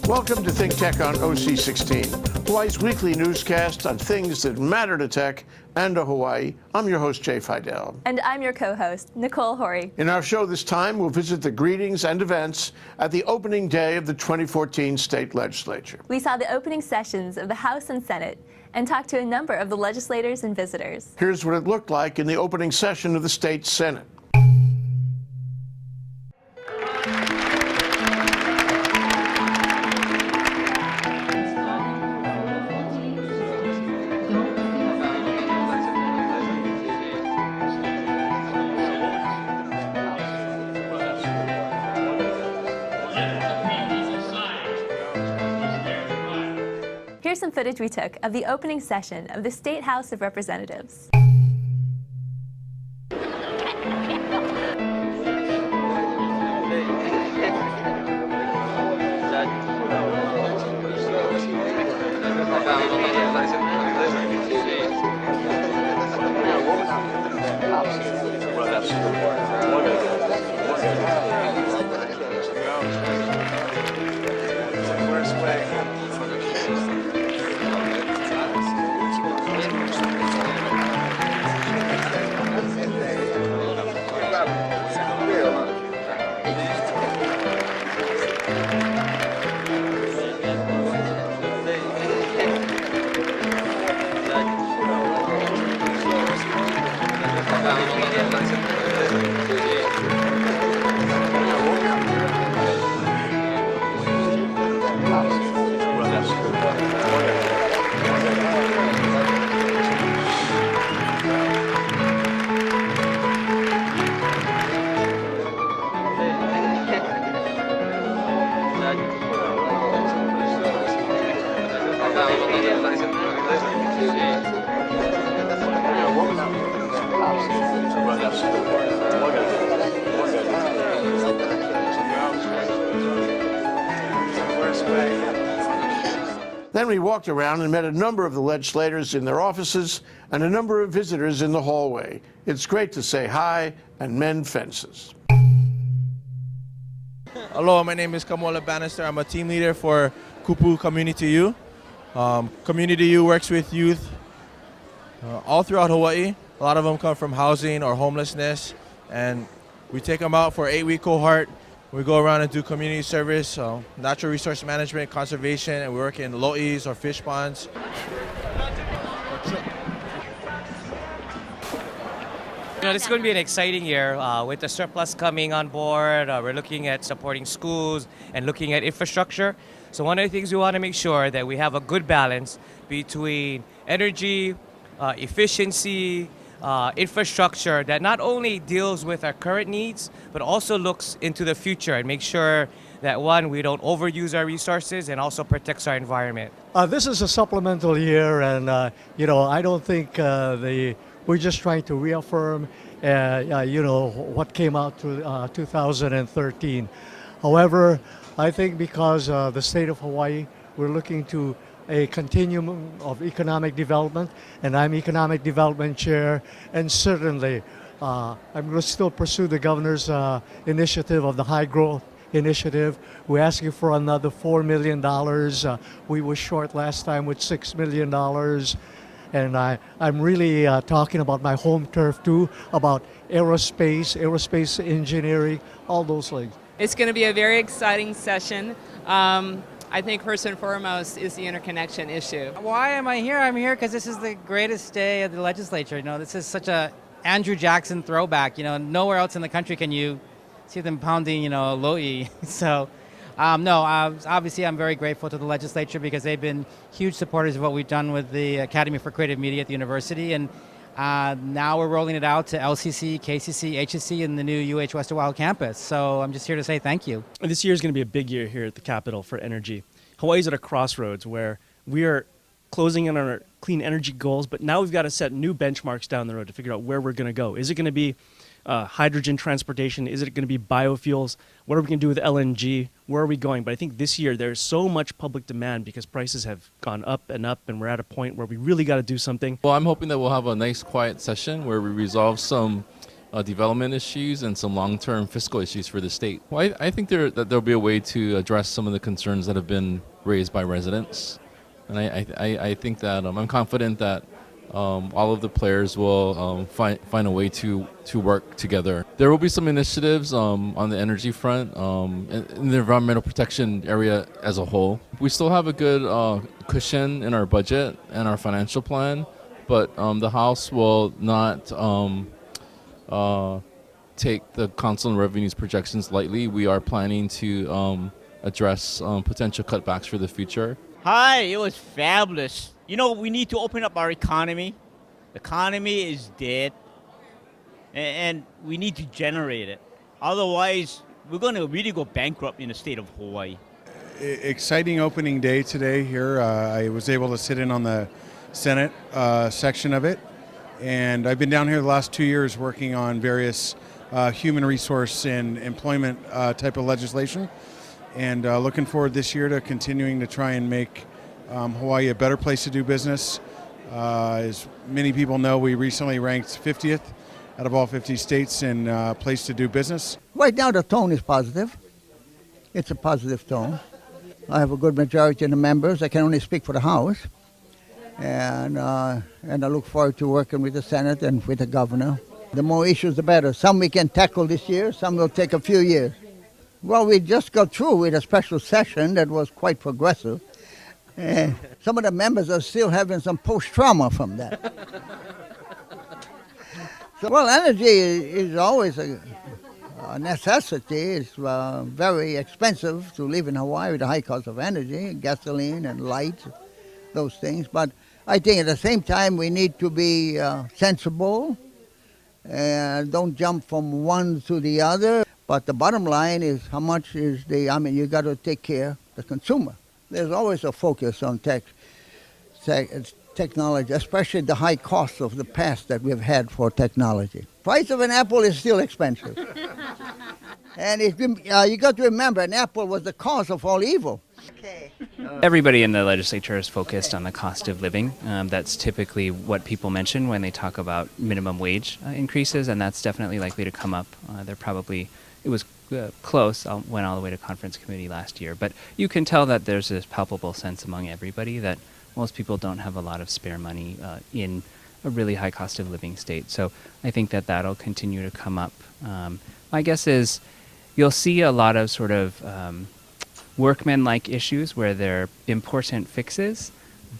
Welcome to ThinkTech on OC16, Hawaii's weekly newscast on things that matter to tech and to Hawaii. I'm your host, Jay Fidell. And I'm your co-host, Nicole Hori. In our show this time, we'll visit the greetings and events at the opening day of the 2014 State Legislature. We saw the opening sessions of the House and Senate and talked to a number of the legislators and visitors. Here's what it looked like in the opening session of the state Senate. Here's some footage we took of the opening session of the State House of Representatives. Then we walked around and met a number of the legislators in their offices and a number of visitors in the hallway. It's great to say hi and mend fences. Hello, my name is Kamola Bannister. I'm a team leader for Kupu Community U. Community U works with youth all throughout Hawaii. A lot of them come from housing or homelessness, and we take them out for an 8-week cohort. We go around and do community service, natural resource management, conservation, and we work in lo'is or fish ponds. You know, this is going to be an exciting year with the surplus coming on board. We're looking at supporting schools and looking at infrastructure. So one of the things we want to make sure that we have a good balance between energy, efficiency, infrastructure that not only deals with our current needs, but also looks into the future and make sure that, one, we don't overuse our resources and also protects our environment. This is a supplemental year, and I don't think we're just trying to reaffirm, what came out to 2013. However, I think because the state of Hawaii, we're looking to a continuum of economic development, and I'm Economic Development Chair, and certainly I'm going to still pursue the governor's initiative of the High Growth Initiative. We're asking for another $4 million. We were short last time with $6 million. And I'm really talking about my home turf too, about aerospace engineering, all those things. It's going to be a very exciting session. I think first and foremost is the interconnection issue. Why am I here? I'm here because this is the greatest day of the legislature. This is such a Andrew Jackson throwback. Nowhere else in the country can you see them pounding, lo'i. So, obviously I'm very grateful to the legislature because they've been huge supporters of what we've done with the Academy for Creative Media at the university. And now we're rolling it out to LCC, KCC, HSC, and the new UH West Wild campus. So I'm just here to say thank you. This year is going to be a big year here at the Capitol for energy. Hawaii's at a crossroads where we are closing in on our clean energy goals, but now we've got to set new benchmarks down the road to figure out where we're going to go. Is it going to be hydrogen transportation? Is it going to be biofuels? What are we going to do with LNG? Where are we going? But I think this year there's so much public demand because prices have gone up, and we're at a point where we really got to do something. Well, I'm hoping that we'll have a nice quiet session where we resolve some development issues and some long-term fiscal issues for the state. Well, I think there'll be a way to address some of the concerns that have been raised by residents, and I think that I'm confident that all of the players will find a way to work together. There will be some initiatives on the energy front, in the environmental protection area as a whole. We still have a good cushion in our budget and our financial plan, but the House will not take the council and revenues projections lightly. We are planning to address potential cutbacks for the future. Hi, it was fabulous. You know, we need to open up our economy. The economy is dead, and we need to generate it. Otherwise, we're going to really go bankrupt in the state of Hawaii. Exciting opening day today here. I was able to sit in on the Senate section of it, and I've been down here the last 2 years working on various human resource and employment type of legislation, and looking forward this year to continuing to try and make Hawaii a better place to do business. As many people know, we recently ranked 50th out of all 50 states in place to do business. Right now the tone is positive. It's a positive tone. I have a good majority of the members. I can only speak for the House. And I look forward to working with the Senate and with the governor. The more issues, the better. Some we can tackle this year, some will take a few years. Well, we just got through with a special session that was quite progressive. Some of the members are still having some post-trauma from that. So, well, energy is always a necessity. It's very expensive to live in Hawaii with the high cost of energy, gasoline and lights, those things. But I think at the same time we need to be sensible and don't jump from one to the other. But the bottom line is how much is you got to take care of the consumer. There's always a focus on technology, especially the high costs of the past that we've had for technology. Price of an apple is still expensive. And you got to remember, an apple was the cause of all evil. Everybody in the legislature is focused on the cost of living. That's typically what people mention when they talk about minimum wage increases, and that's definitely likely to come up. It was close. Went all the way to conference committee last year, but you can tell that there's this palpable sense among everybody that most people don't have a lot of spare money in a really high cost of living state. So I think that that'll continue to come up. My guess is you'll see a lot of sort of workman-like issues where they're important fixes,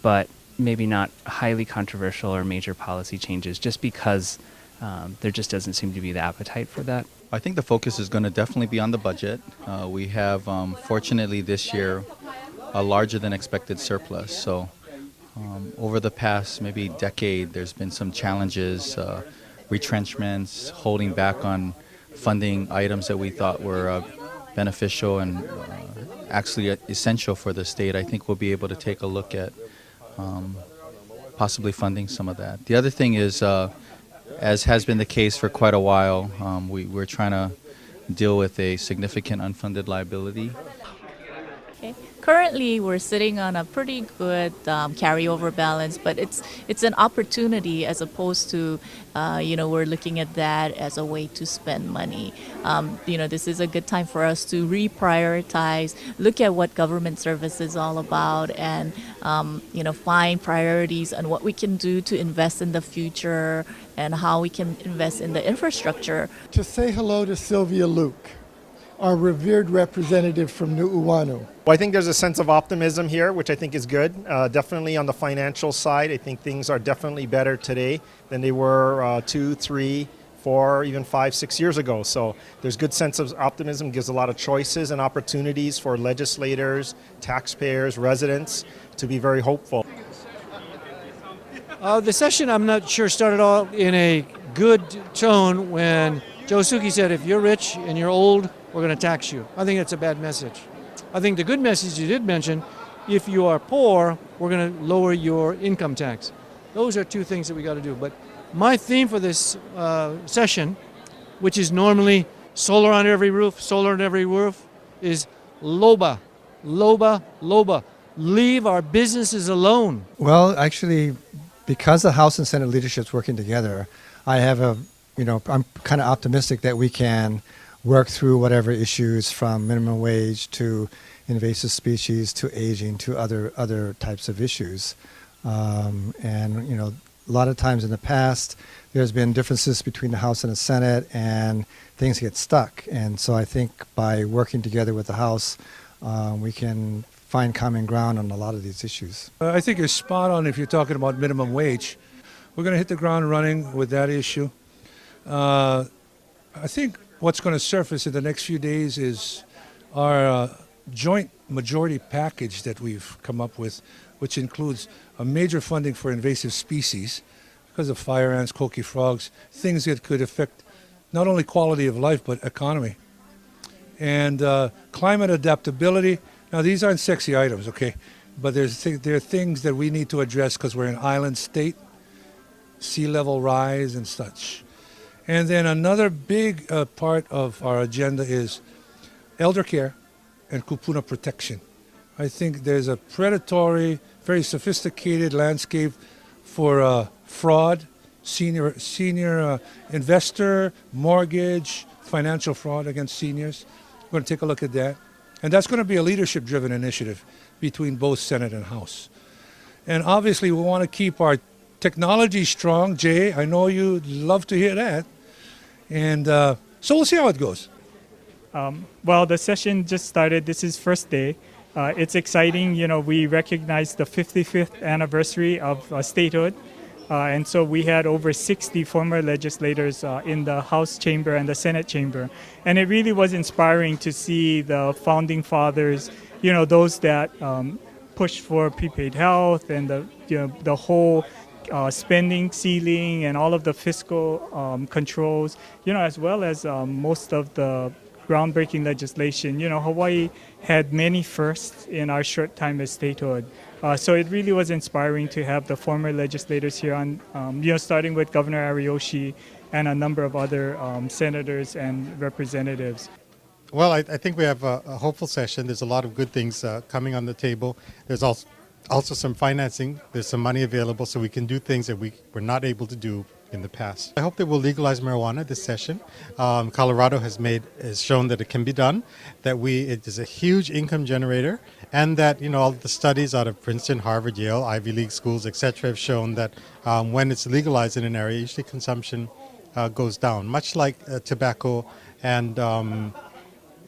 but maybe not highly controversial or major policy changes, just because there just doesn't seem to be the appetite for that. I think the focus is going to definitely be on the budget. We have, fortunately this year, a larger than expected surplus. So over the past maybe decade, there's been some challenges, retrenchments, holding back on funding items that we thought were beneficial and actually essential for the state. I think we'll be able to take a look at possibly funding some of that. The other thing is, as has been the case for quite a while, we're trying to deal with a significant unfunded liability. Okay. Currently, we're sitting on a pretty good carryover balance, but it's an opportunity as opposed to, we're looking at that as a way to spend money. This is a good time for us to reprioritize, look at what government service is all about, and find priorities on what we can do to invest in the future and how we can invest in the infrastructure. To say hello to Sylvia Luke, our revered representative from Nu'uanu. Well, I think there's a sense of optimism here, which I think is good. Definitely on the financial side, I think things are definitely better today than they were 2, 3, 4, even 5, 6 years ago. So there's good sense of optimism, gives a lot of choices and opportunities for legislators, taxpayers, residents to be very hopeful. The session, I'm not sure, started off in a good tone when Joe Suki said, if you're rich and you're old, we're going to tax you. I think that's a bad message. I think the good message you did mention, if you are poor, we're going to lower your income tax. Those are two things that we got to do. But my theme for this session, which is normally solar on every roof, is LOBA, LOBA, LOBA. Leave our businesses alone. Well, actually, because the House and Senate leadership's working together, I have a I'm kind of optimistic that we can work through whatever issues from minimum wage to invasive species to aging to other types of issues. A lot of times in the past, there's been differences between the House and the Senate, and things get stuck. And so I think by working together with the House, we can find common ground on a lot of these issues. I think you're spot on if you're talking about minimum wage. We're going to hit the ground running with that issue. I think what's going to surface in the next few days is our joint majority package that we've come up with, which includes a major funding for invasive species because of fire ants, coqui frogs, things that could affect not only quality of life but economy. And climate adaptability. Now, these aren't sexy items, okay? But there are things that we need to address because we're an island state, sea level rise and such. And then another big part of our agenda is elder care and kupuna protection. I think there's a predatory, very sophisticated landscape for fraud, senior investor, mortgage, financial fraud against seniors. We're going to take a look at that. And that's going to be a leadership-driven initiative between both Senate and House. And obviously, we want to keep our technology strong. Jay, I know you'd love to hear that. And so we'll see how it goes. Well, the session just started. This is first day. It's exciting. We recognize the 55th anniversary of statehood. And so we had over 60 former legislators in the House chamber and the Senate chamber. And it really was inspiring to see the founding fathers, those that pushed for prepaid health and the whole spending ceiling and all of the fiscal controls, as well as most of the groundbreaking legislation. Hawaii had many firsts in our short time as statehood. So it really was inspiring to have the former legislators here on, starting with Governor Ariyoshi and a number of other senators and representatives. Well, I think we have a hopeful session. There's a lot of good things coming on the table. There's also some financing. There's some money available so we can do things that we were not able to do in the past. I hope that we'll legalize marijuana this session. Colorado has shown that it can be done, that it is a huge income generator, and that all the studies out of Princeton, Harvard, Yale, Ivy League schools, etc., have shown that when it's legalized in an area, usually consumption goes down, much like tobacco and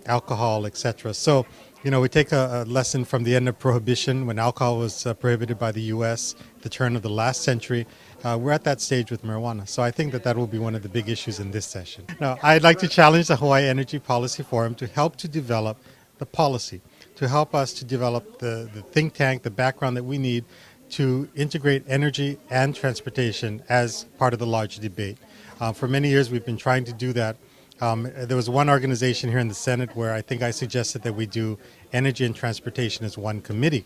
alcohol, etc. So, we take a lesson from the end of Prohibition when alcohol was prohibited by the U.S., the turn of the last century. We're at that stage with marijuana. So I think that will be one of the big issues in this session. Now, I'd like to challenge the Hawaii Energy Policy Forum to help to develop the policy, to help us to develop the think tank, the background that we need to integrate energy and transportation as part of the large debate. For many years, we've been trying to do that. There was one organization here in the Senate where I think I suggested that we do energy and transportation as one committee.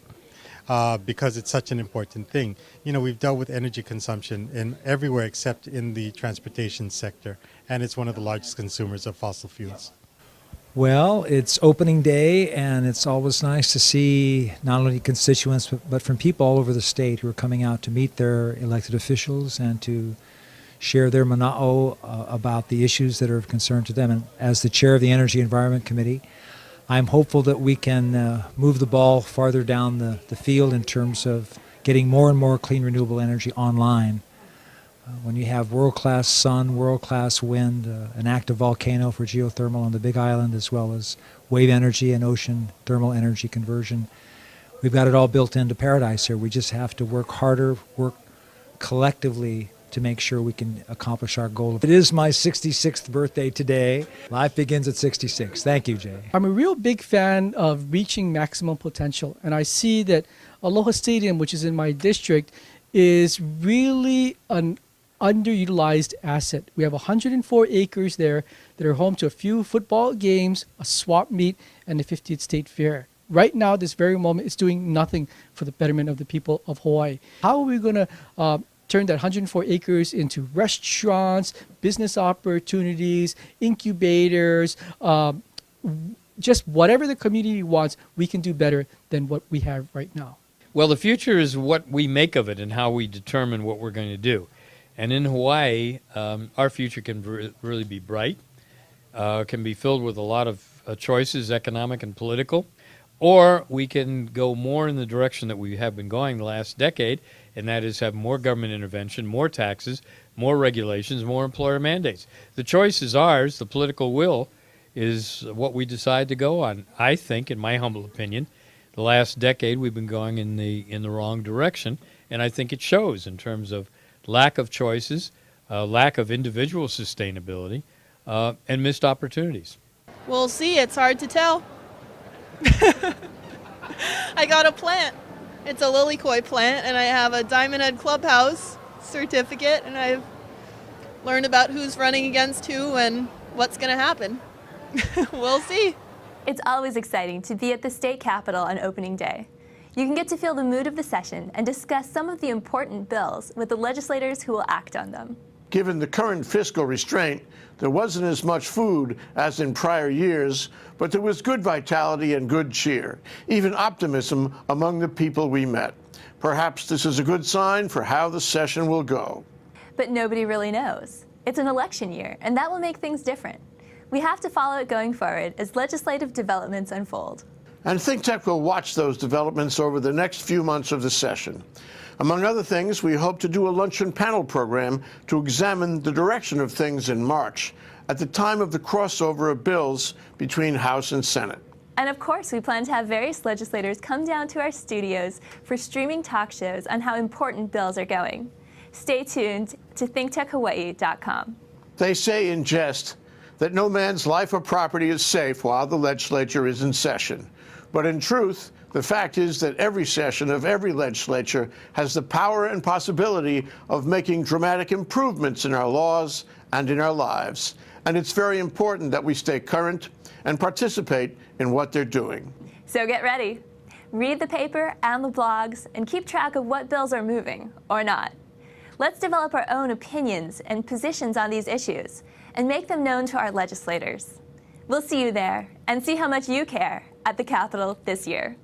Because it's such an important thing. We've dealt with energy consumption everywhere except in the transportation sector, and it's one of the largest consumers of fossil fuels. Well, it's opening day, and it's always nice to see not only constituents, but from people all over the state who are coming out to meet their elected officials and to share their mana'o about the issues that are of concern to them. And as the chair of the Energy Environment Committee, I'm hopeful that we can move the ball farther down the field in terms of getting more and more clean renewable energy online. When you have world-class sun, world-class wind, an active volcano for geothermal on the Big Island, as well as wave energy and ocean thermal energy conversion, we've got it all built into paradise here. We just have to work harder, work collectively to make sure we can accomplish our goal. It is my 66th birthday today. Life begins at 66. Thank you, Jay. I'm a real big fan of reaching maximum potential, and I see that Aloha Stadium, which is in my district, is really an underutilized asset. We have 104 acres there that are home to a few football games, a swap meet, and the 50th State Fair. Right now, this very moment, it's doing nothing for the betterment of the people of Hawaii. How are we going to turn that 104 acres into restaurants, business opportunities, incubators, just whatever the community wants, we can do better than what we have right now. Well, the future is what we make of it and how we determine what we're going to do. And in Hawaii, our future can really be bright, can be filled with a lot of choices, economic and political, or we can go more in the direction that we have been going the last decade, and that is have more government intervention, more taxes, more regulations, more employer mandates. The choice is ours. The political will is what we decide to go on. I think, in my humble opinion, the last decade we've been going in the wrong direction, and I think it shows in terms of lack of choices, lack of individual sustainability, and missed opportunities. We'll see. It's hard to tell. I got a plant. It's a lilikoi plant, and I have a Diamond Head Clubhouse certificate, and I've learned about who's running against who and what's going to happen. We'll see. It's always exciting to be at the state capitol on opening day. You can get to feel the mood of the session and discuss some of the important bills with the legislators who will act on them. Given the current fiscal restraint, there wasn't as much food as in prior years, but there was good vitality and good cheer, even optimism among the people we met. Perhaps this is a good sign for how the session will go. But nobody really knows. It's an election year, and that will make things different. We have to follow it going forward as legislative developments unfold. And ThinkTech will watch those developments over the next few months of the session. Among other things, we hope to do a luncheon panel program to examine the direction of things in March, at the time of the crossover of bills between House and Senate. And of course, we plan to have various legislators come down to our studios for streaming talk shows on how important bills are going. Stay tuned to thinktechhawaii.com. They say in jest that no man's life or property is safe while the legislature is in session. But in truth, the fact is that every session of every legislature has the power and possibility of making dramatic improvements in our laws and in our lives. And it's very important that we stay current and participate in what they're doing. So get ready. Read the paper and the blogs and keep track of what bills are moving or not. Let's develop our own opinions and positions on these issues and make them known to our legislators. We'll see you there and see how much you care at the Capitol this year.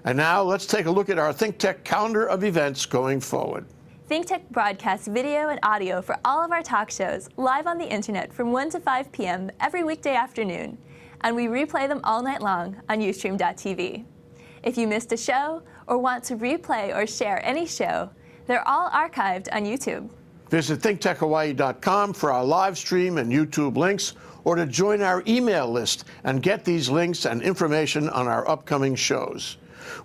And now let's take a look at our ThinkTech calendar of events going forward. ThinkTech broadcasts video and audio for all of our talk shows live on the internet from 1 to 5 p.m. every weekday afternoon, and we replay them all night long on Ustream.tv. If you missed a show or want to replay or share any show, they're all archived on YouTube. Visit thinktechhawaii.com for our live stream and YouTube links, or to join our email list and get these links and information on our upcoming shows.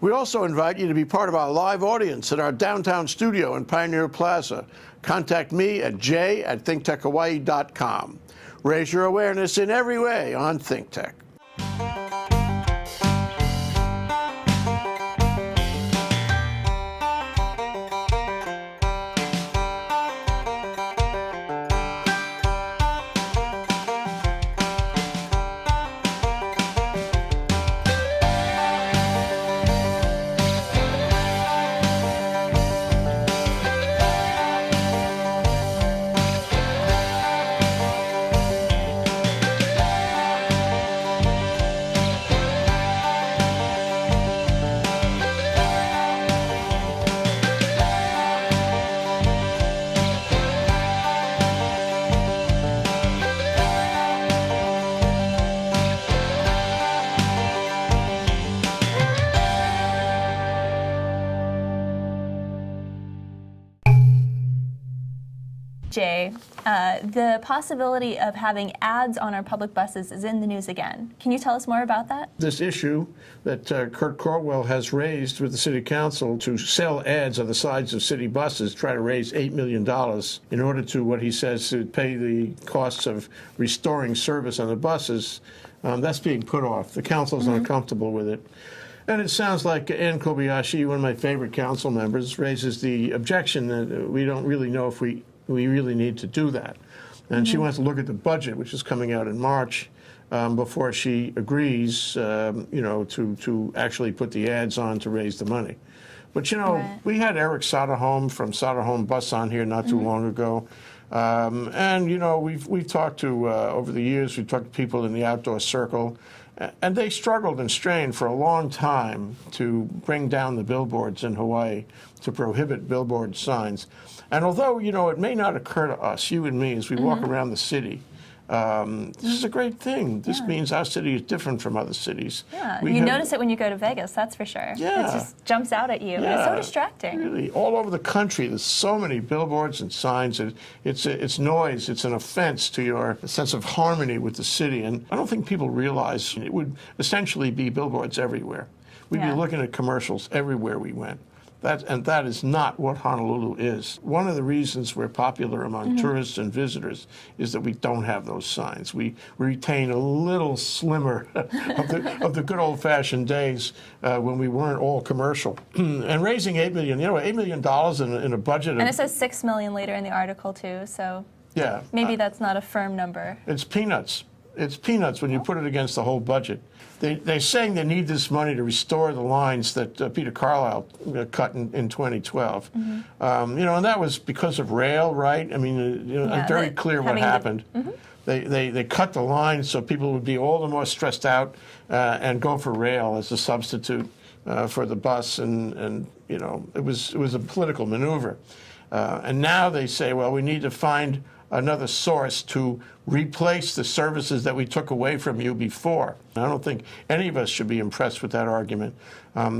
We also invite you to be part of our live audience at our downtown studio in Pioneer Plaza. Contact me at j@thinktechhawaii.com. Raise your awareness in every way on ThinkTech. Jay, the possibility of having ads on our public buses is in the news again. Can you tell us more about that? This issue that Kurt Caldwell has raised with the City Council to sell ads on the sides of city buses, try to raise $8 million in order to, what he says, to pay the costs of restoring service on the buses, that's being put off. The council's uncomfortable with it. And it sounds like Ann Kobayashi, one of my favorite council members, raises the objection that we don't really know if we really need to do that. And she wants to look at the budget, which is coming out in March, before she agrees, to actually put the ads on to raise the money. But, we had Eric Soderholm from Soderholm Bus on here not too long ago. And, we've talked to, over the years, we've talked to people in the outdoor circle, and they struggled and strained for a long time to bring down the billboards in Hawaii, to prohibit billboard signs. And although, it may not occur to us, you and me, as we walk around the city, this is a great thing. This means our city is different from other cities. Yeah, you notice it when you go to Vegas, that's for sure. Yeah. It just jumps out at you. Yeah. And it's so distracting. Really, all over the country, there's so many billboards and signs. It's noise. It's an offense to your sense of harmony with the city. And I don't think people realize it would essentially be billboards everywhere. We'd be looking at commercials everywhere we went. That is not what Honolulu is. One of the reasons we're popular among tourists and visitors is that we don't have those signs. We retain a little slimmer of the good old-fashioned days when we weren't all commercial. And raising $8 million, $8 million in a budget. And it says $6 million later in the article too, so maybe that's not a firm number. It's peanuts. It's peanuts when you put it against the whole budget. They're saying they need this money to restore the lines that Peter Carlisle cut in 2012. And that was because of rail, right? I mean, it's very clear what happened. They cut the lines so people would be all the more stressed out and go for rail as a substitute for the bus, and it was a political maneuver. And now they say, well, we need to find another source to replace the services that we took away from you before. I don't think any of us should be impressed with that argument.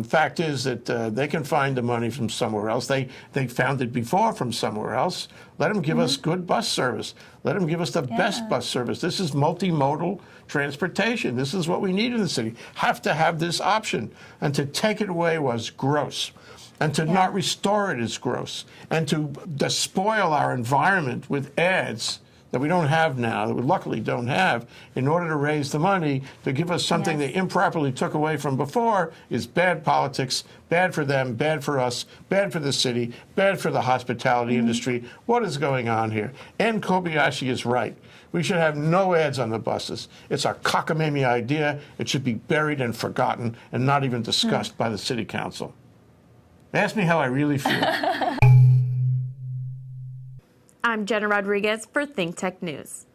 Fact is that they can find the money from somewhere else. They found it before from somewhere else. Let them give us good bus service. Let them give us the best bus service. This is multimodal transportation. This is what we need in the city. Have to have this option. And to take it away was gross. And to not restore it is gross. And to despoil our environment with ads that we don't have now, that we luckily don't have, in order to raise the money to give us something they improperly took away from before is bad politics, bad for them, bad for us, bad for the city, bad for the hospitality industry. What is going on here? Ann Kobayashi is right. We should have no ads on the buses. It's a cockamamie idea. It should be buried and forgotten and not even discussed by the city council. Ask me how I really feel. I'm Jenna Rodriguez for ThinkTech News.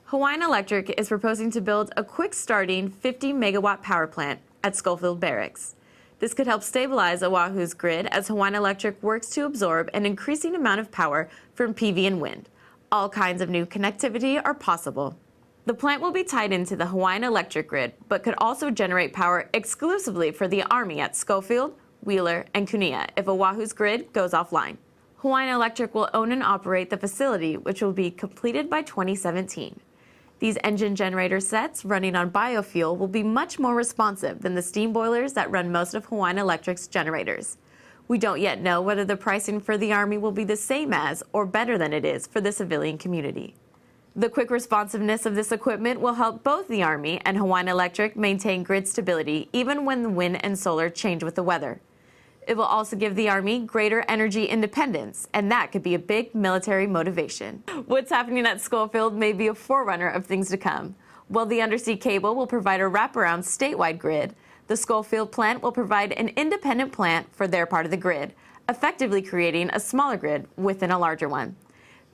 Hawaiian Electric is proposing to build a quick-starting 50-megawatt power plant at Schofield Barracks. This could help stabilize Oahu's grid as Hawaiian Electric works to absorb an increasing amount of power from PV and wind. All kinds of new connectivity are possible. The plant will be tied into the Hawaiian Electric grid, but could also generate power exclusively for the Army at Schofield, Wheeler, and Kunia if Oahu's grid goes offline. Hawaiian Electric will own and operate the facility, which will be completed by 2017. These engine generator sets running on biofuel will be much more responsive than the steam boilers that run most of Hawaiian Electric's generators. We don't yet know whether the pricing for the Army will be the same as or better than it is for the civilian community. The quick responsiveness of this equipment will help both the Army and Hawaiian Electric maintain grid stability even when the wind and solar change with the weather. It will also give the Army greater energy independence, and that could be a big military motivation. What's happening at Schofield may be a forerunner of things to come. While the undersea cable will provide a wraparound statewide grid, the Schofield plant will provide an independent plant for their part of the grid, effectively creating a smaller grid within a larger one.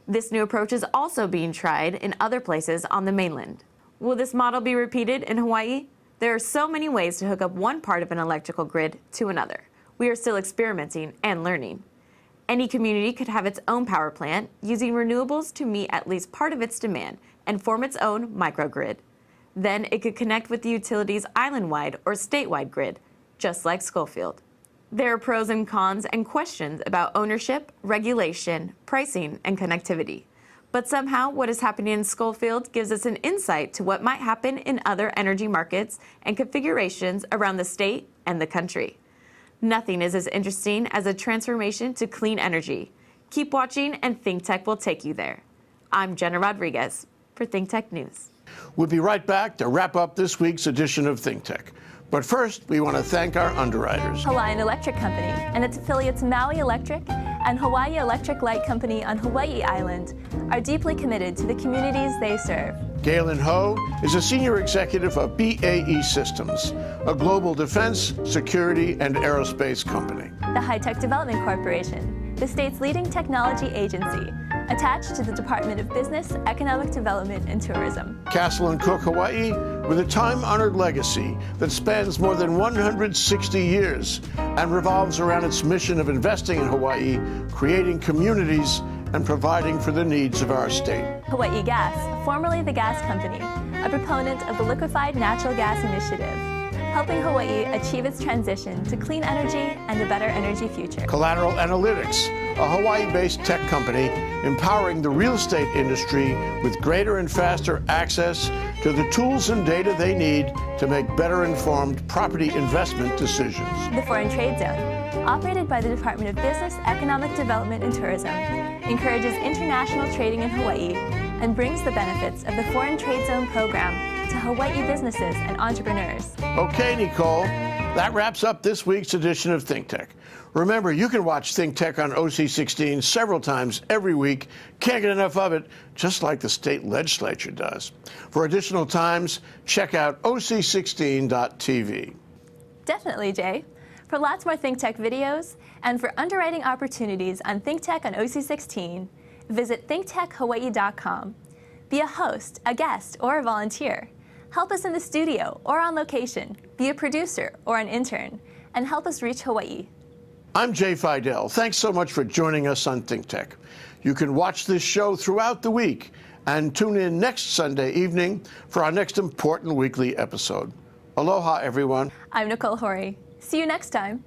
This new approach is also being tried in other places on the mainland. Will this model be repeated in Hawaii? There are so many ways to hook up one part of an electrical grid to another. We are still experimenting and learning. Any community could have its own power plant using renewables to meet at least part of its demand and form its own microgrid. Then it could connect with the utility's island-wide or statewide grid, just like Schofield. There are pros and cons and questions about ownership, regulation, pricing, and connectivity. But somehow, what is happening in Schofield gives us an insight to what might happen in other energy markets and configurations around the state and the country. Nothing is as interesting as a transformation to clean energy. Keep watching, and ThinkTech will take you there. I'm Jenna Rodriguez for ThinkTech News. We'll be right back to wrap up this week's edition of ThinkTech. But first, we want to thank our underwriters. Hawaiian Electric Company and its affiliates Maui Electric and Hawaii Electric Light Company on Hawaii Island are deeply committed to the communities they serve. Galen Ho is a senior executive of BAE Systems, a global defense, security, and aerospace company. The High Tech Development Corporation, the state's leading technology agency, attached to the Department of Business, Economic Development, and Tourism. Castle & Cook Hawaii, with a time-honored legacy that spans more than 160 years and revolves around its mission of investing in Hawaii, creating communities, and providing for the needs of our state. Hawaii Gas, formerly the Gas Company, a proponent of the Liquefied Natural Gas Initiative, helping Hawaii achieve its transition to clean energy and a better energy future. Collateral Analytics, a Hawaii-based tech company empowering the real estate industry with greater and faster access to the tools and data they need to make better informed property investment decisions. The Foreign Trade Zone, operated by the Department of Business, Economic Development, and Tourism, encourages international trading in Hawaii and brings the benefits of the Foreign Trade Zone program to Hawaii businesses and entrepreneurs. Okay, Nicole, that wraps up this week's edition of ThinkTech. Remember, you can watch ThinkTech on OC16 several times every week. Can't get enough of it, just like the state legislature does. For additional times, check out OC16.tv. Definitely, Jay. For lots more ThinkTech videos and for underwriting opportunities on ThinkTech on OC16, visit thinktechhawaii.com. Be a host, a guest, or a volunteer. Help us in the studio or on location. Be a producer or an intern. And help us reach Hawaii. I'm Jay Fidell. Thanks so much for joining us on ThinkTech. You can watch this show throughout the week and tune in next Sunday evening for our next important weekly episode. Aloha, everyone. I'm Nicole Hori. See you next time.